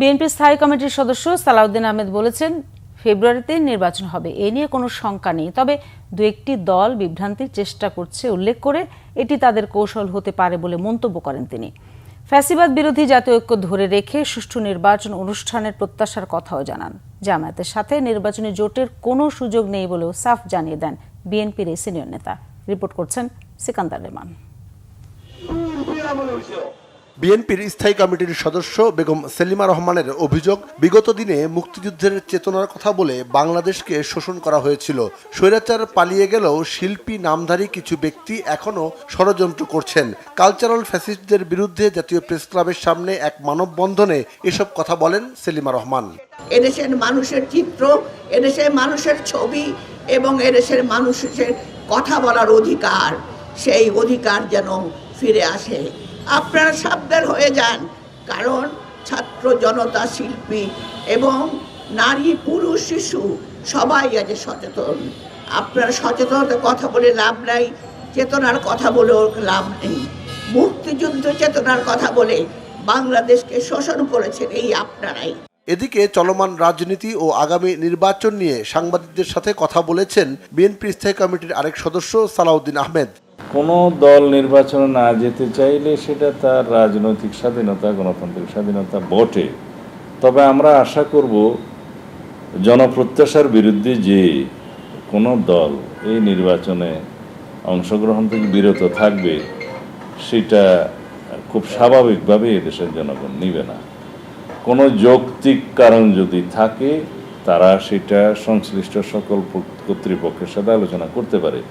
BNP স্থায়ী কমিটির সদস্য সালাউদ্দিন আহমেদ বলেছেন, ফেব্রুয়ারিতে নির্বাচন হবে, এ নিয়ে কোনো শঙ্কা নেই। তবে দু একটি দল বিভ্রান্তির চেষ্টা করছে উল্লেখ করে এটি তাদের কৌশল হতে পারে বলে মন্তব্য করেন তিনি। ফ্যাসিবাদ বিরোধী জাতীয় ঐক্য ধরে রেখে সুষ্ঠু নির্বাচন অনুষ্ঠানের প্রত্যাশার কথাও জানান। জামায়াতের সাথে নির্বাচনী জোটের কোনো সুযোগ নেই বলেও সাফ জানিয়ে দেন বিএনপির এই সিনিয়র নেতা। রিপোর্ট করছেন সিকান্দার রেমান। বিএনপির স্থায়ী কমিটির সদস্য বেগম সেলিমা রহমানের অভিযোগ, বিগত দিনে মুক্তিযুদ্ধের চেতনার কথা বলে বাংলাদেশকে শোষণ করা হয়েছিল। স্বৈরাচার পালিয়ে গেলেও শিল্পী নামধারী কিছু ব্যক্তি এখনো ষড়যন্ত্র করছেন। কালচারাল ফ্যাসিস্টদের বিরুদ্ধে জাতীয় প্রেস ক্লাবের সামনে এক মানববন্ধনে এসব কথা বলেন সেলিমা রহমান। এদেশের মানুষের চিত্র, এদেশের মানুষের ছবি এবং এদেশের মানুষের কথা বলার অধিকার, সেই অধিকার যেন ফিরে আসে। আপনারা সাবধান হয়ে যান, কারণ ছাত্র জনতা, শিল্পী এবং নারী, পুরুষ, শিশু সবাই আজ সচেতন। আপনারা সচেতনতার কথা বলে লাভ নাই, চেতনার কথা বলেও লাভ নেই। মুক্তিযুদ্ধ চেতনার কথা বলে বাংলাদেশকে শোষণ করেছেন এই আপনারাই। এদিকে চলমান রাজনীতি ও আগামী নির্বাচন নিয়ে সাংবাদিকদের সাথে কথা বলেছেন বিএনপি স্থায়ী কমিটির আরেক সদস্য সালাউদ্দিন আহমেদ। কোনো দল নির্বাচনে না যেতে চাইলে সেটা তার রাজনৈতিক স্বাধীনতা, গণতান্ত্রিক স্বাধীনতা বটে। তবে আমরা আশা করব জনপ্রত্যাশার বিরুদ্ধে যে কোনো দল এই নির্বাচনে অংশগ্রহণ থেকে বিরত থাকবে, সেটা খুব স্বাভাবিকভাবে এদেশের জনগণ নিবে না। কোনো যৌক্তিক কারণ যদি থাকে, তারা সেটা সংশ্লিষ্ট সকল কর্তৃপক্ষের সাথে আলোচনা করতে পারে।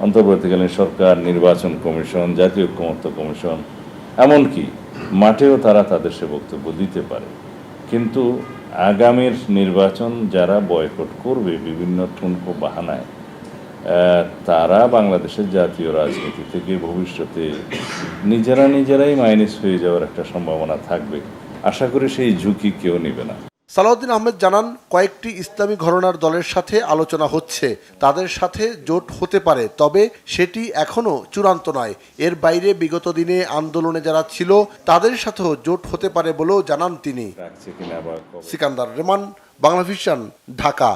অন্তর্বর্তীকালীন সরকার, নির্বাচন কমিশন, জাতীয় ঐক্যমত্য কমিশন, এমনকি মাঠেও তারা তাদের সে বক্তব্য দিতে পারে। কিন্তু আগামীর নির্বাচন যারা বয়কট করবে বিভিন্ন ঠুনকো বাহানায়, তারা বাংলাদেশের জাতীয় রাজনীতি থেকে ভবিষ্যতে নিজেরাই মাইনাস হয়ে যাওয়ার একটা সম্ভাবনা থাকবে। আশা করি সেই ঝুঁকি কেউ নেবে না। সালাউদ্দিন আহমেদ জানান, কয়েকটি ইসলামী ঘরানার দলের সাথে আলোচনা হচ্ছে, তাদের সাথে জোট হতে পারে, তবে সেটি এখনো চূড়ান্ত নয়। এর বাইরে বিগত দিনে আন্দোলনে যারা ছিল তাদের সাথেও জোট হতে পারে বলেও জানান তিনি। সিকান্দার রেমান, বাংলাভিশন, ঢাকা।